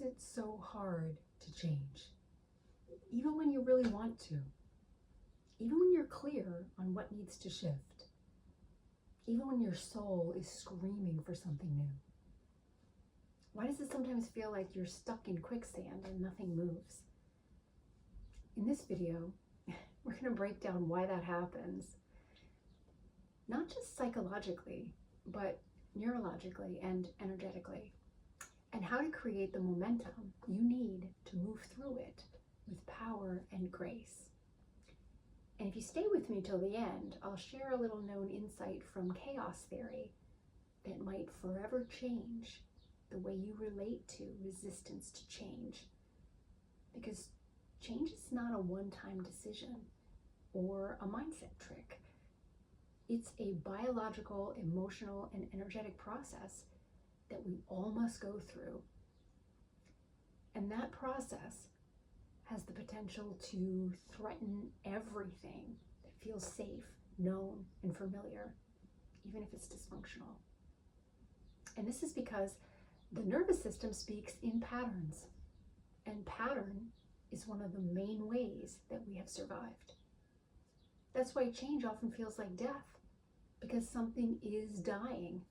it so hard to change? Even when you really want to, even when you're clear on what needs to shift, even when your soul is screaming for something new. Why does it sometimes feel like you're stuck in quicksand and nothing moves? In this video, we're going to break down why that happens, not just psychologically, but neurologically and energetically, and how to create the momentum you need to move through it with power and grace. And if you stay with me till the end, I'll share a little known insight from chaos theory that might forever change the way you relate to resistance to change. Because change is not a one-time decision or a mindset trick. It's a biological, emotional, and energetic process that we all must go through. And that process has the potential to threaten everything that feels safe, known, and familiar, even if it's dysfunctional. And this is because the nervous system speaks in patterns, and pattern is one of the main ways that we have survived. That's why change often feels like death, because something is dying.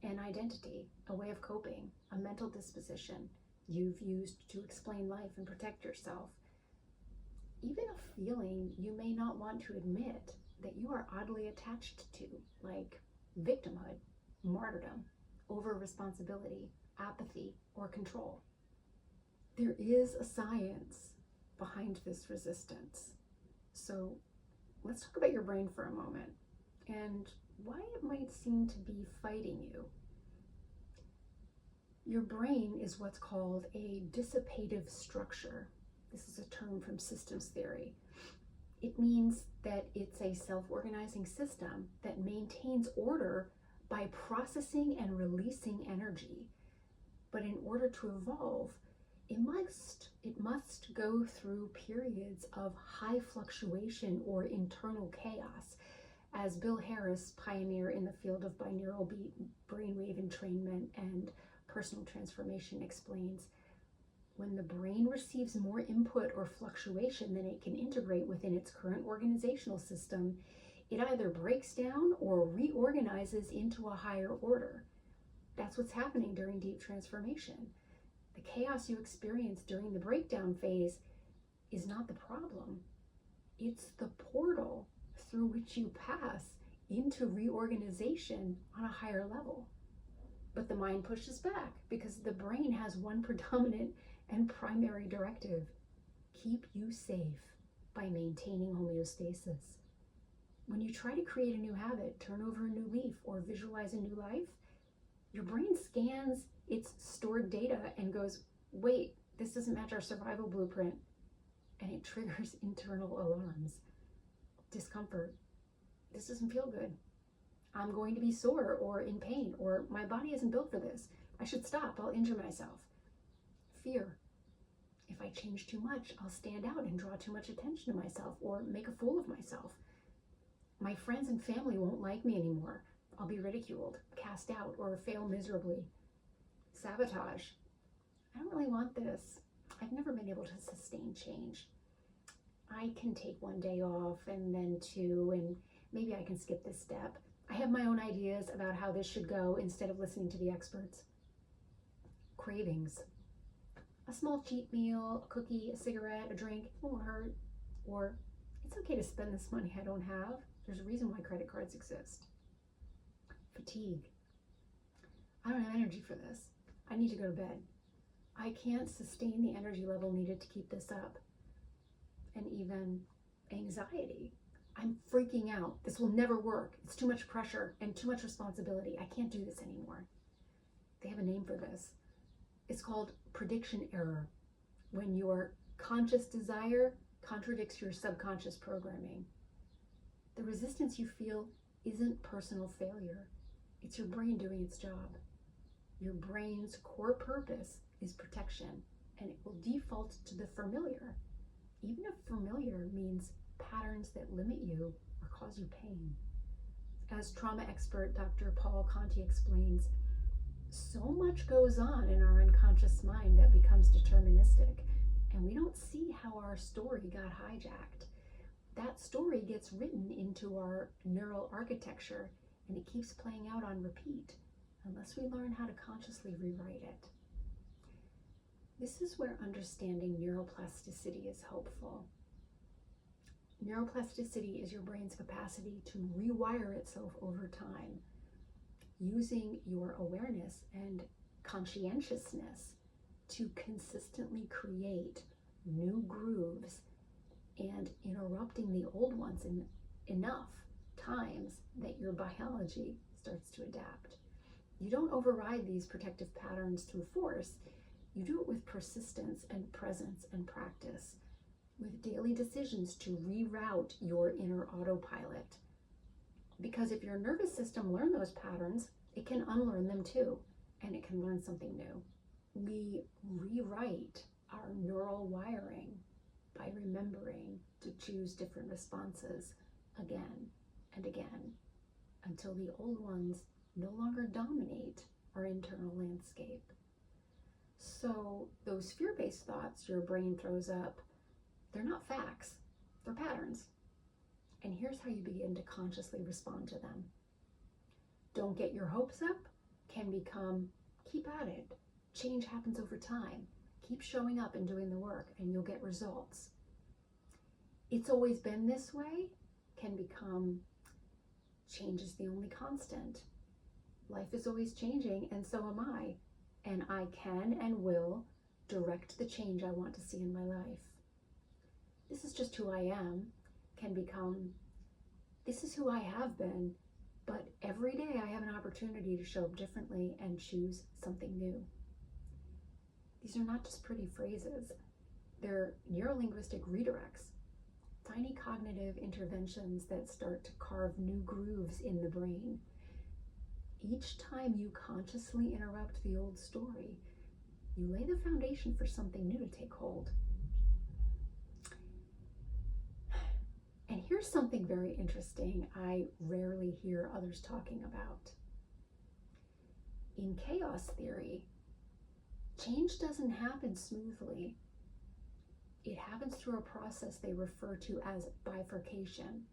An identity, a way of coping, a mental disposition you've used to explain life and protect yourself. Even a feeling you may not want to admit that you are oddly attached to, like victimhood, martyrdom, over-responsibility, apathy, or control. There is a science behind this resistance. So let's talk about your brain for a moment and why it might seem to be fighting you. Your brain is what's called a dissipative structure. This is a term from systems theory. It means that it's a self-organizing system that maintains order by processing and releasing energy. But in order to evolve, it must go through periods of high fluctuation or internal chaos. As Bill Harris, pioneer in the field of binaural brainwave entrainment and personal transformation, explains, when the brain receives more input or fluctuation than it can integrate within its current organizational system, it either breaks down or reorganizes into a higher order. That's what's happening during deep transformation. The chaos you experience during the breakdown phase is not the problem. It's the portal through which you pass into reorganization on a higher level. But the mind pushes back because the brain has one predominant and primary directive: keep you safe by maintaining homeostasis. When you try to create a new habit, turn over a new leaf, or visualize a new life, your brain scans its stored data and goes, wait, this doesn't match our survival blueprint. And it triggers internal alarms. Discomfort. This doesn't feel good. I'm going to be sore or in pain, or my body isn't built for this. I should stop, I'll injure myself. Fear. If I change too much, I'll stand out and draw too much attention to myself or make a fool of myself. My friends and family won't like me anymore. I'll be ridiculed, cast out, or fail miserably. Sabotage. I don't really want this. I've never been able to sustain change. I can take one day off and then two, and maybe I can skip this step. I have my own ideas about how this should go instead of listening to the experts. Cravings. A small cheat meal, a cookie, a cigarette, a drink, it won't hurt. Or, it's okay to spend this money I don't have. There's a reason why credit cards exist. Fatigue. I don't have energy for this. I need to go to bed. I can't sustain the energy level needed to keep this up. And even anxiety. I'm freaking out. This will never work. It's too much pressure and too much responsibility. I can't do this anymore. They have a name for this. It's called prediction error, when your conscious desire contradicts your subconscious programming. The resistance you feel isn't personal failure. It's your brain doing its job. Your brain's core purpose is protection, and it will default to the familiar, even if familiar means patterns that limit you or cause you pain. As trauma expert Dr. Paul Conti explains, so much goes on in our unconscious mind that becomes becomes deterministic, and we don't see how our story got hijacked. That story gets written into our neural architecture, and it keeps playing out on repeat unless we learn how to consciously rewrite it. This is where understanding neuroplasticity is helpful. Neuroplasticity is your brain's capacity to rewire itself over time, using your awareness and conscientiousness to consistently create new grooves and interrupting the old ones in enough times that your biology starts to adapt. You don't override these protective patterns through force. You do it with persistence and presence and practice, with daily decisions to reroute your inner autopilot. Because if your nervous system learned those patterns, it can unlearn them too, and it can learn something new. We rewrite our neural wiring by remembering to choose different responses again and again until the old ones no longer dominate our internal landscape. So those fear-based thoughts your brain throws up, they're not facts, they're patterns. And here's how you begin to consciously respond to them. Don't get your hopes up can become keep at it. Change happens over time. Keep showing up and doing the work and you'll get results. It's always been this way can become change is the only constant. Life is always changing, and so am I. And I can and will direct the change I want to see in my life. This is just who I am can become this is who I have been, but every day I have an opportunity to show up differently and choose something new. These are not just pretty phrases. They're neurolinguistic redirects, tiny cognitive interventions that start to carve new grooves in the brain. Each time you consciously interrupt the old story, you lay the foundation for something new to take hold. And here's something very interesting I rarely hear others talking about. In chaos theory, change doesn't happen smoothly. It happens through a process they refer to as bifurcation.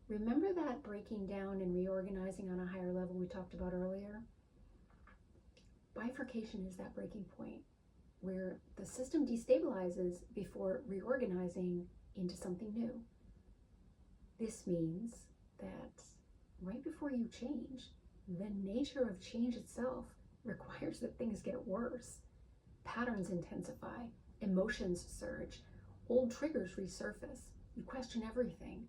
Remember that breaking down and reorganizing on a higher level we talked about earlier? Bifurcation is that breaking point where the system destabilizes before reorganizing into something new. This means that right before you change, the nature of change itself requires that things get worse. Patterns intensify, emotions surge, old triggers resurface. You question everything.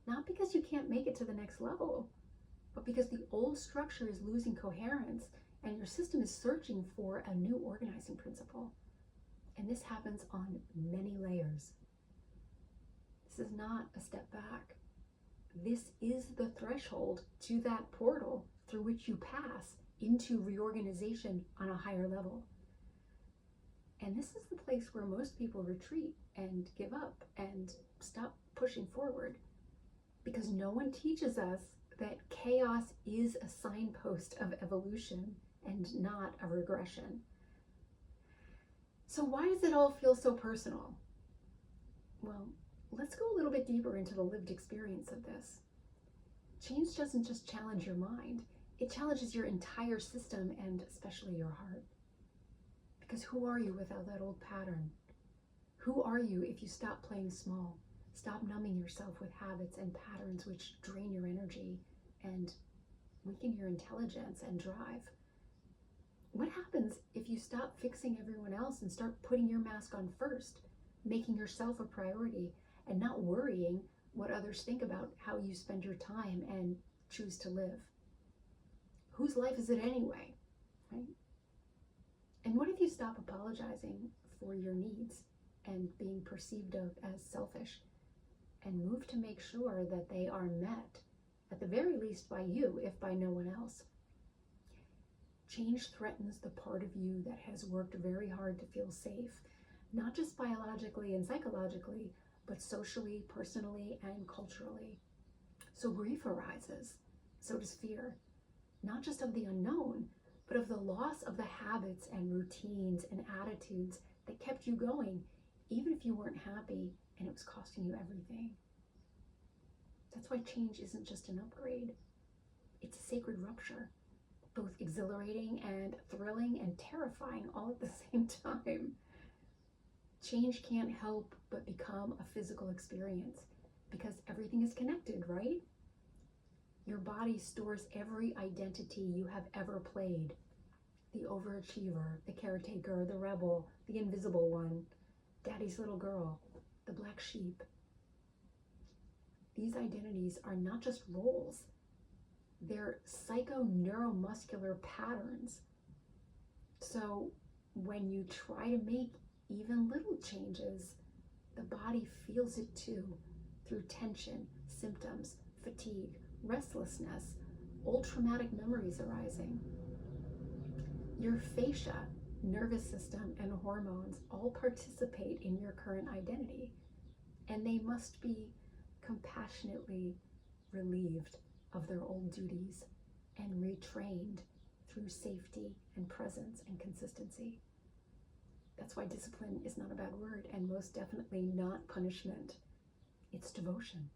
Not because you can't make it to the next level, but because the old structure is losing coherence and your system is searching for a new organizing principle. And this happens on many layers. This is not a step back. This is the threshold to that portal through which you pass into reorganization on a higher level. And this is the place where most people retreat and give up and stop pushing forward, because no one teaches us that chaos is a signpost of evolution and not a regression. So why does it all feel so personal? Well, let's go a little bit deeper into the lived experience of this. Change doesn't just challenge your mind, it challenges your entire system and especially your heart. Because who are you without that old pattern? Who are you if you stop playing small? Stop numbing yourself with habits and patterns which drain your energy and weaken your intelligence and drive. What happens if you stop fixing everyone else and start putting your mask on first, making yourself a priority and not worrying what others think about how you spend your time and choose to live? Whose life is it anyway, right? And what if you stop apologizing for your needs and being perceived of as selfish and move to make sure that they are met, at the very least by you, if by no one else? Change threatens the part of you that has worked very hard to feel safe, not just biologically and psychologically, but socially, personally, and culturally. So grief arises, so does fear, not just of the unknown, but of the loss of the habits and routines and attitudes that kept you going, even if you weren't happy and it was costing you everything. That's why change isn't just an upgrade. It's a sacred rupture, both exhilarating and thrilling and terrifying all at the same time. Change can't help but become a physical experience because everything is connected, right? Your body stores every identity you have ever played. The overachiever, the caretaker, the rebel, the invisible one, daddy's little girl, the black sheep. These identities are not just roles, they're psychoneuromuscular patterns. So when you try to make even little changes, the body feels it too, through tension, symptoms, fatigue, restlessness, old traumatic memories arising. Your fascia, nervous system, and hormones all participate in your current identity, and they must be compassionately relieved of their old duties and retrained through safety and presence and consistency. That's why discipline is not a bad word, and most definitely not punishment. It's devotion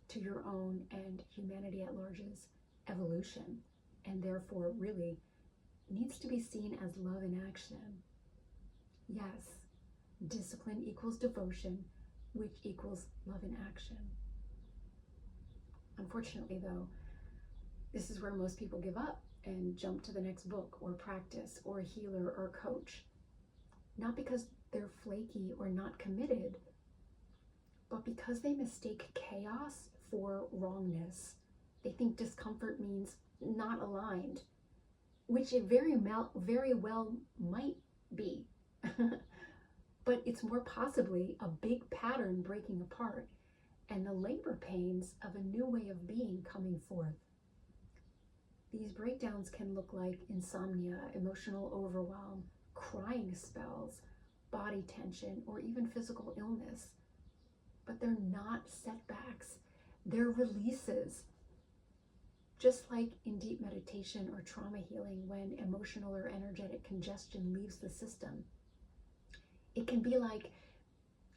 to your own and humanity at large's evolution, and therefore really needs to be seen as love in action. Yes, discipline equals devotion, which equals love in action. Unfortunately, though, this is where most people give up and jump to the next book or practice or healer or coach. Not because they're flaky or not committed, but because they mistake chaos for wrongness. They think discomfort means not aligned, which it very well might be. But it's more possibly a big pattern breaking apart and the labor pains of a new way of being coming forth. These breakdowns can look like insomnia, emotional overwhelm, crying spells, body tension, or even physical illness. But they're not setbacks, they're releases. Just like in deep meditation or trauma healing, when emotional or energetic congestion leaves the system, it can be like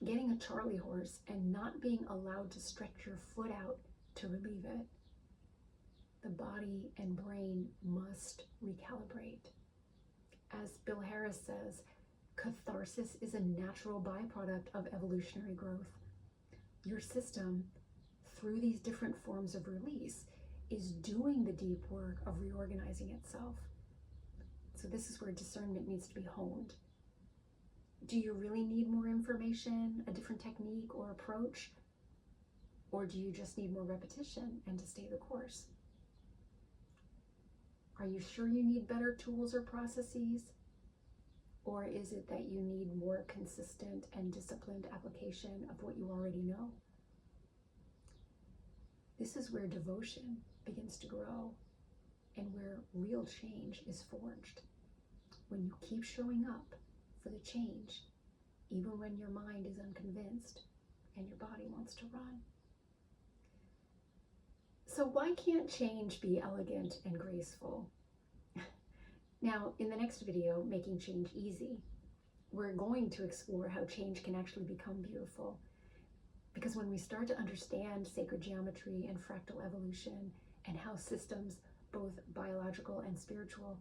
getting a Charlie horse and not being allowed to stretch your foot out to relieve it. The body and brain must recalibrate. As Bill Harris says, catharsis is a natural byproduct of evolutionary growth. Your system, through these different forms of release, is doing the deep work of reorganizing itself. So this is where discernment needs to be honed. Do you really need more information, a different technique or approach? Or do you just need more repetition and to stay the course? Are you sure you need better tools or processes? Or is it that you need more consistent and disciplined application of what you already know? This is where devotion begins to grow and where real change is forged. When you keep showing up for the change, even when your mind is unconvinced and your body wants to run. So why can't change be elegant and graceful? Now, in the next video, Making Change Easy, we're going to explore how change can actually become beautiful. Because when we start to understand sacred geometry and fractal evolution and how systems, both biological and spiritual,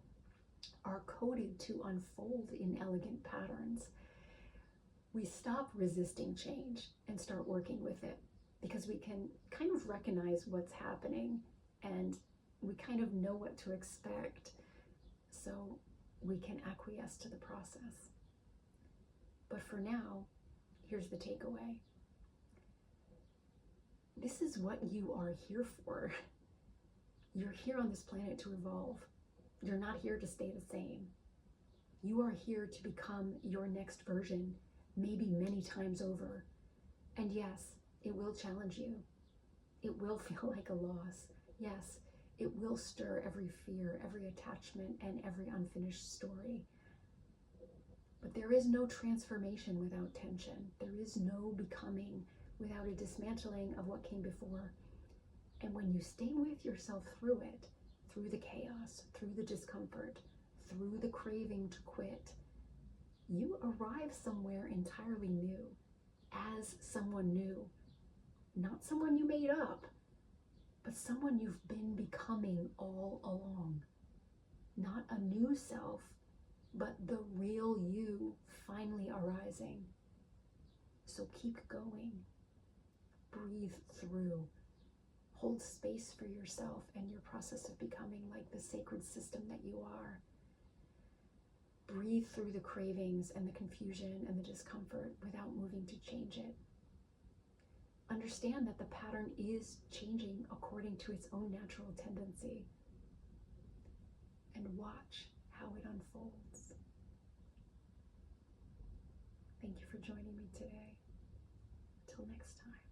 are coded to unfold in elegant patterns, we stop resisting change and start working with it, because we can kind of recognize what's happening and we kind of know what to expect, so we can acquiesce to the process. But for now, here's the takeaway. This is what you are here for. You're here on this planet to evolve. You're not here to stay the same. You are here to become your next version, maybe many times over. And yes, it will challenge you. It will feel like a loss. Yes, it will stir every fear, every attachment, and every unfinished story. But there is no transformation without tension. There is no becoming without a dismantling of what came before. And when you stay with yourself through it, through the chaos, through the discomfort, through the craving to quit, you arrive somewhere entirely new, as someone new. Not someone you made up, but someone you've been becoming all along. Not a new self, but the real you finally arising. So keep going. Breathe through. Hold space for yourself and your process of becoming like the sacred system that you are. Breathe through the cravings and the confusion and the discomfort without moving to change it. Understand that the pattern is changing according to its own natural tendency. And watch how it unfolds. Thank you for joining me today. Till next time.